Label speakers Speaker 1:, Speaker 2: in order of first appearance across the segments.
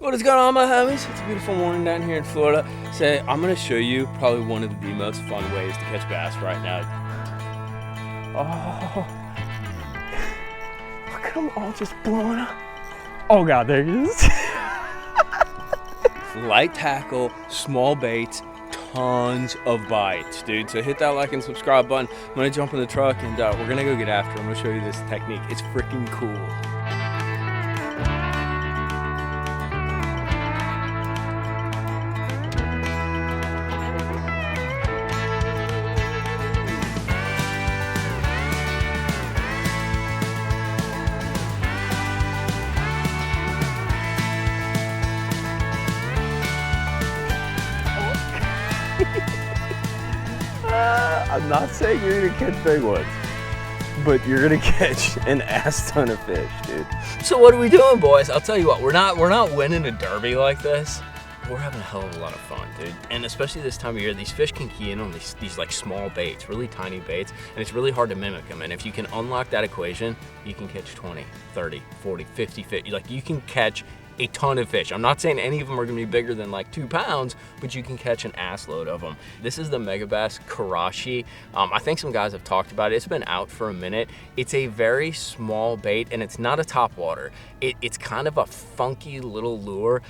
Speaker 1: What is going on, my homies? It's a beautiful morning down here in Florida. I'm gonna show you probably one of the most fun ways to catch bass right now. Oh, look at them all just blowing up. Oh God, there he is. Light tackle, small baits, tons of bites, dude. So hit that like and subscribe button. I'm gonna jump in the truck and we're gonna go get after it. I'm gonna show you this technique. It's freaking cool. I'm not saying you're gonna catch big ones, but you're gonna catch an ass ton of fish, dude. So what are we doing, boys? I'll tell you what, we're not winning a derby like this. We're having a hell of a lot of fun, dude. And especially this time of year, these fish can key in on these like small baits, really tiny baits, and it's really hard to mimic them. And if you can unlock that equation, you can catch 20, 30, 40, 50 fish. Like, you can catch a ton of fish. I'm not saying any of them are gonna be bigger than like 2 pounds, but you can catch an ass load of them. This is the Megabass Karashi. I think some guys have talked about it. It's been out for a minute. It's a very small bait, and it's not a topwater. It's kind of a funky little lure.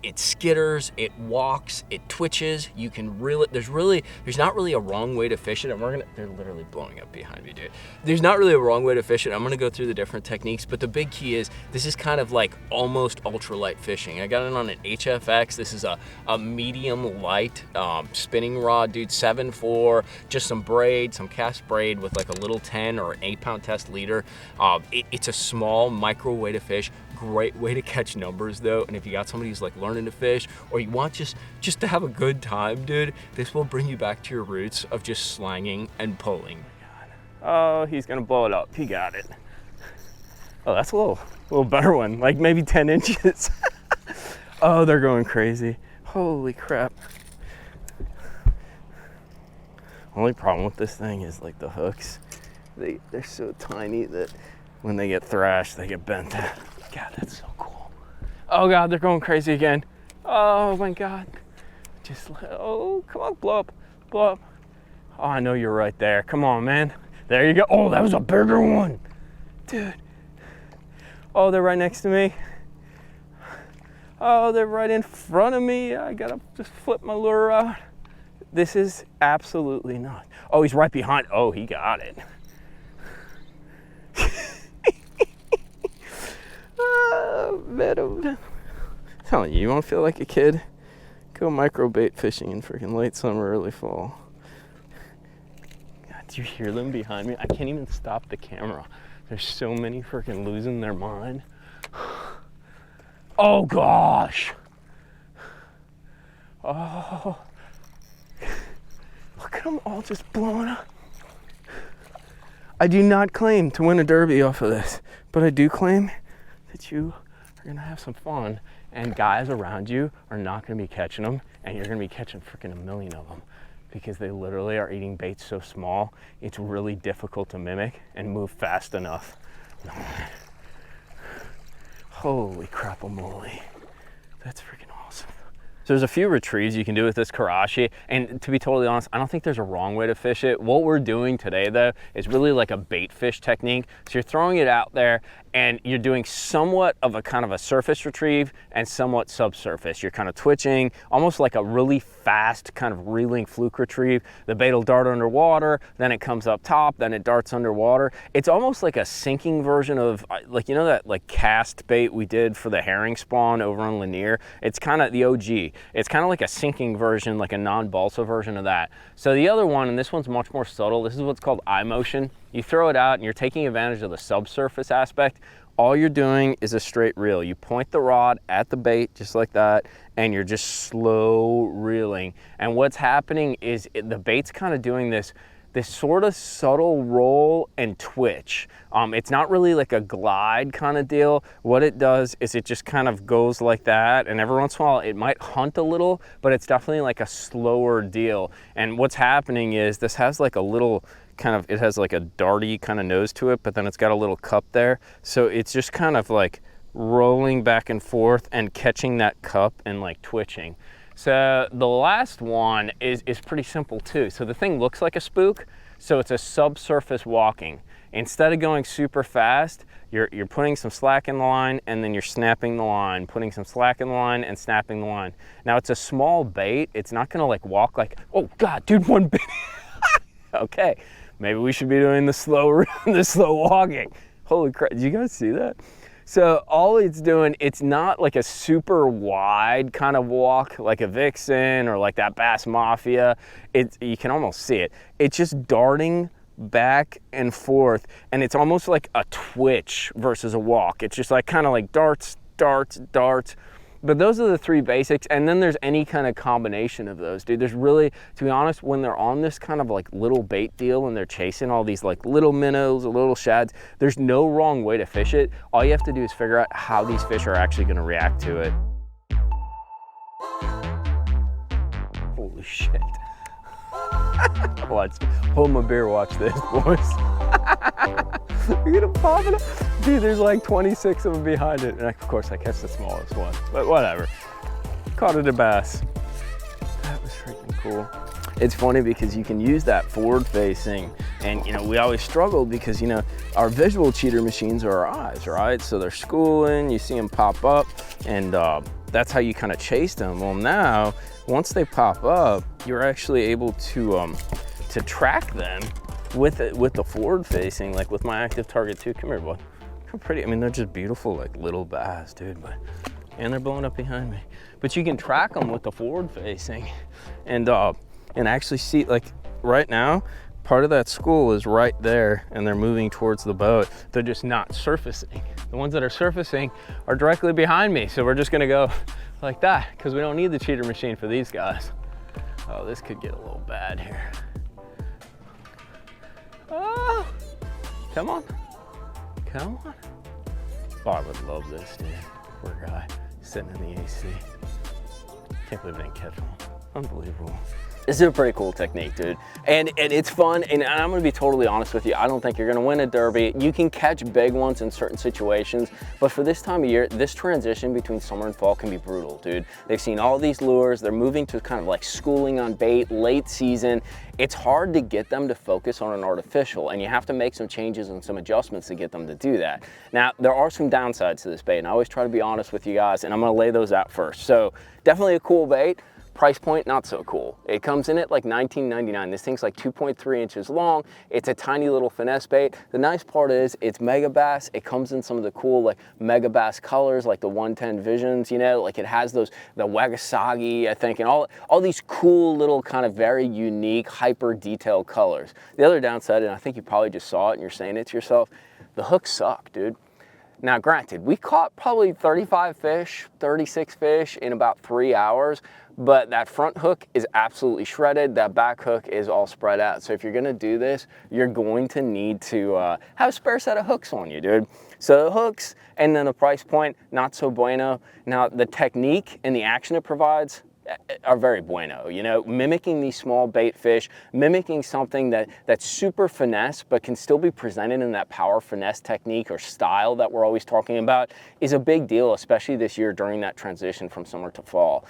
Speaker 1: It skitters, it walks, it twitches. You can reel it. There's not really a wrong way to fish it. And they're literally blowing up behind me, dude. There's not really a wrong way to fish it. I'm gonna go through the different techniques, but the big key is this is kind of like almost ultralight fishing. I got it on an HFX. This is a medium light spinning rod, dude, 7.4, just some braid, some cast braid with like a little 10 or an 8-pound test leader. It's a small micro way to fish. Great way to catch numbers though, and if you got somebody who's like learning to fish, or you want just to have a good time, dude, this will bring you back to your roots of just slanging and pulling. Oh, he's gonna blow it up. He got it. Oh, that's a little better one, like maybe 10 inches. Oh, they're going crazy. Holy crap. Only problem with this thing is like the hooks. They're so tiny that when they get thrashed, they get bent. God, that's so cool. Oh God, they're going crazy again. Oh my God. Oh, come on, blow up, blow up. Oh, I know you're right there. Come on, man. There you go. Oh, that was a bigger one. Dude. Oh, they're right next to me. Oh, they're right in front of me. I gotta just flip my lure out. This is absolutely not. Oh, he's right behind. Oh, he got it. Man, I'm telling you, want to feel like a kid? Go micro bait fishing in freaking late summer, early fall. God, do you hear them behind me? I can't even stop the camera. There's so many freaking losing their mind. Oh gosh. Oh. Look at them all just blowing up. I do not claim to win a derby off of this, but I do claim that you are gonna have some fun, and guys around you are not gonna be catching them, and you're gonna be catching freaking a million of them, because they literally are eating baits so small, it's really difficult to mimic and move fast enough. Holy crap-a-moly. That's freaking awesome. So there's a few retrieves you can do with this Karashi, and to be totally honest, I don't think there's a wrong way to fish it. What we're doing today though is really like a bait fish technique. So you're throwing it out there and you're doing somewhat of a kind of a surface retrieve and somewhat subsurface. You're kind of twitching, almost like a really fast kind of reeling fluke retrieve. The bait will dart underwater, then it comes up top, then it darts underwater. It's almost like a sinking version of, like, you know that like cast bait we did for the herring spawn over on Lanier? It's kind of the OG. It's kind of like a sinking version, like a non-balsa version of that. So the other one, and this one's much more subtle, this is what's called eye motion. You throw it out and you're taking advantage of the subsurface aspect. All you're doing is a straight reel. You point the rod at the bait just like that, and you're just slow reeling. And what's happening is the bait's kind of doing this sort of subtle roll and twitch. It's not really like a glide kind of deal. What it does is it just kind of goes like that, and every once in a while it might hunt a little, but it's definitely like a slower deal. And what's happening is this has like a little it has like a darty kind of nose to it, but then it's got a little cup there. So it's just kind of like rolling back and forth and catching that cup and like twitching. So the last one is pretty simple too. So the thing looks like a spook, so it's a subsurface walking. Instead of going super fast, you're putting some slack in the line and then you're snapping the line, putting some slack in the line and snapping the line. Now it's a small bait. It's not gonna like walk like, oh God, dude, one bit. Okay, maybe we should be doing the slow walking. Holy crap, did you guys see that? So all it's doing, it's not like a super wide kind of walk like a vixen or like that Bass Mafia. You can almost see it. It's just darting back and forth, and it's almost like a twitch versus a walk. It's just like kind of like darts, darts, darts. But those are the three basics, and then there's any kind of combination of those, dude. There's really, to be honest, when they're on this kind of like little bait deal and they're chasing all these like little minnows or little shads, there's no wrong way to fish it. All you have to do is figure out how these fish are actually gonna react to it. Holy shit. Watch, hold my beer, watch this, boys. You're gonna pop it up. Dude, there's like 26 of them behind it. And of course I catch the smallest one, but whatever. Caught it a bass. That was freaking cool. It's funny because you can use that forward facing, and you know, we always struggle because, you know, our visual cheater machines are our eyes, right? So they're schooling, you see them pop up, and that's how you kind of chase them. Well, now, once they pop up, you're actually able to track them with the forward facing, like with my active target 2. Come here, boy. How pretty. I mean, they're just beautiful, like little bass, dude. And they're blowing up behind me. But you can track them with the forward facing, and actually see, like right now, part of that school is right there, and they're moving towards the boat. They're just not surfacing. The ones that are surfacing are directly behind me, so we're just gonna go like that because we don't need the cheater machine for these guys. Oh, this could get a little bad here. Oh, come on, come on. Oh, I would love this, dude. Poor guy sitting in the AC. Can't believe I didn't catch one. Unbelievable. This is a pretty cool technique, dude. And it's fun, and I'm gonna be totally honest with you, I don't think you're gonna win a derby. You can catch big ones in certain situations, but for this time of year, this transition between summer and fall can be brutal, dude. They've seen all these lures, they're moving to kind of like schooling on bait, late season. It's hard to get them to focus on an artificial, and you have to make some changes and some adjustments to get them to do that. Now, there are some downsides to this bait, and I always try to be honest with you guys, and I'm gonna lay those out first. So, definitely a cool bait. Price point, not so cool. It comes in at like $19.99. This thing's like 2.3 inches long. It's a tiny little finesse bait. The nice part is it's Megabass. It comes in some of the cool like Megabass colors, like the 110 Visions, you know, like it has those, the Wagasagi, I think, and all these cool little kind of very unique, hyper detailed colors. The other downside, and I think you probably just saw it and you're saying it to yourself, the hooks suck, dude. Now, granted, we caught probably 35 fish, 36 fish in about 3 hours, but that front hook is absolutely shredded. That back hook is all spread out. So if you're gonna do this, you're going to need to have a spare set of hooks on you, dude. So the hooks and then the price point, not so bueno. Now, the technique and the action it provides are very bueno, you know, mimicking these small bait fish, mimicking something that's super finesse but can still be presented in that power finesse technique or style that we're always talking about is a big deal, especially this year during that transition from summer to fall.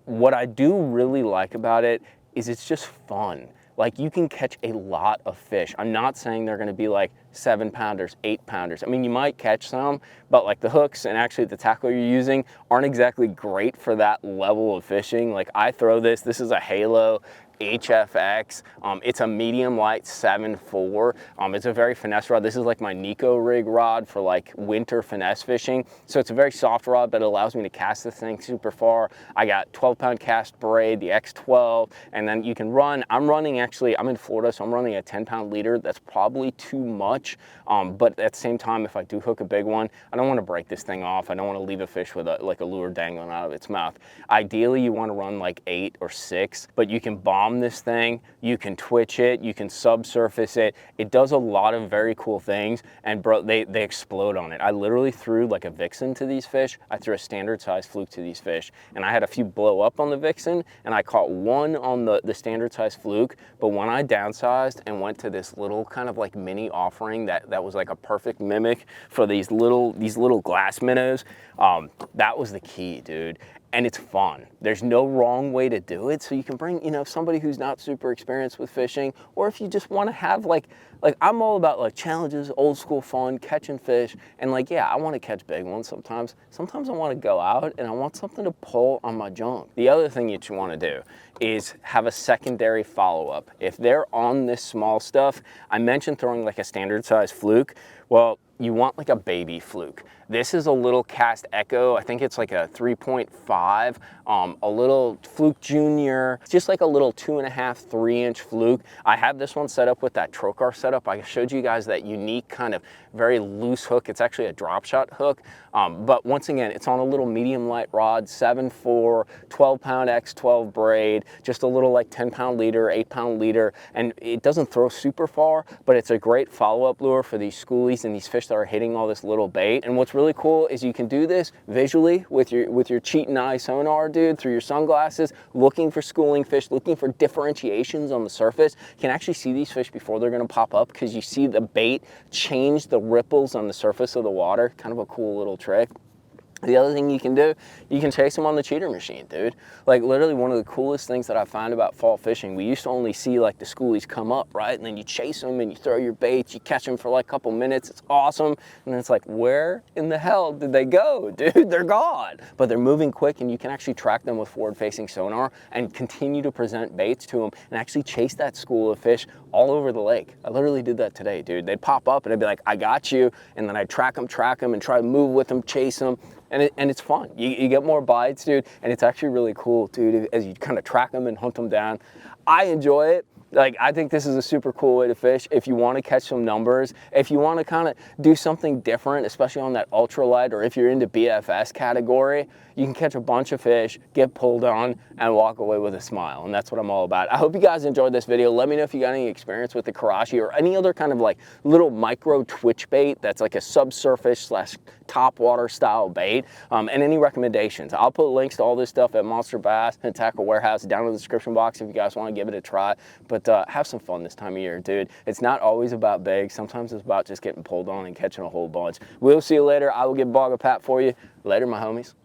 Speaker 1: What I do really like about it is it's just fun. Like, you can catch a lot of fish. I'm not saying they're gonna be like 7-pounders, 8-pounders. I mean, you might catch some, but like the hooks and actually the tackle you're using aren't exactly great for that level of fishing. Like, I throw this is a Halo HFX. It's a medium light 7.4. It's a very finesse rod. This is like my Nico rig rod for like winter finesse fishing. So it's a very soft rod, but it allows me to cast this thing super far. I got 12-pound cast braid, the X12, and then you can run. I'm in Florida, so I'm running a 10-pound leader. That's probably too much. But at the same time, if I do hook a big one, I don't want to break this thing off. I don't want to leave a fish with like a lure dangling out of its mouth. Ideally, you want to run like 8 or 6, but you can bomb bomb this thing, you can twitch it, you can subsurface it. It does a lot of very cool things, and bro, they explode on it. I literally threw like a vixen to these fish. I threw a standard size fluke to these fish, and I had a few blow up on the vixen, and I caught one on the standard size fluke. But when I downsized and went to this little kind of like mini offering that was like a perfect mimic for these little glass minnows, that was the key, dude. And it's fun. There's no wrong way to do it. So you can bring, you know, somebody who's not super experienced with fishing, or if you just want to have like I'm all about like challenges, old school fun, catching fish. And like, yeah, I want to catch big ones sometimes. Sometimes I want to go out and I want something to pull on my junk. The other thing that you want to do is have a secondary follow-up. If they're on this small stuff, I mentioned throwing like a standard size fluke. Well, you want like a baby fluke. This is a little Cast Echo. I think it's like a 3.5, a little Fluke Junior. It's just like a little 2.5, 3-inch fluke. I have this one set up with that trocar setup. I showed you guys that unique kind of very loose hook. It's actually a drop shot hook. But once again, it's on a little medium light rod, 7.4, 12-pound X12 braid, just a little like 10-pound leader, 8-pound leader, and it doesn't throw super far, but it's a great follow-up lure for these schoolies and these fish that are hitting all this little bait. And what's really cool is you can do this visually with your cheating eye sonar, dude, through your sunglasses, looking for schooling fish, looking for differentiations on the surface. You can actually see these fish before they're gonna pop up because you see the bait change the ripples on the surface of the water. Kind of a cool little trick. The other thing you can do, you can chase them on the cheater machine, dude. Like literally one of the coolest things that I find about fall fishing, we used to only see like the schoolies come up, right? And then you chase them and you throw your baits, you catch them for like a couple minutes, it's awesome. And then it's like, where in the hell did they go, dude? They're gone. But they're moving quick and you can actually track them with forward-facing sonar and continue to present baits to them and actually chase that school of fish all over the lake. I literally did that today, dude. They'd pop up and I'd be like, I got you. And then I'd track them and try to move with them, chase them. And it's fun. You get more bites, dude, and it's actually really cool, dude, as you kind of track them and hunt them down. I enjoy it. Like, I think this is a super cool way to fish if you want to catch some numbers, if you want to kind of do something different, especially on that ultralight, or if you're into BFS category, you can catch a bunch of fish, get pulled on, and walk away with a smile, and that's what I'm all about. I hope you guys enjoyed this video. Let me know if you got any experience with the Karashi or any other kind of like little micro twitch bait that's like a subsurface / topwater style bait, and any recommendations. I'll put links to all this stuff at Monster Bass and Tackle Warehouse down in the description box if you guys want to give it a try. But have some fun this time of year, dude. It's not always about big. Sometimes it's about just getting pulled on and catching a whole bunch. We'll see you later. I will get Bog a Pat for you. Later, my homies.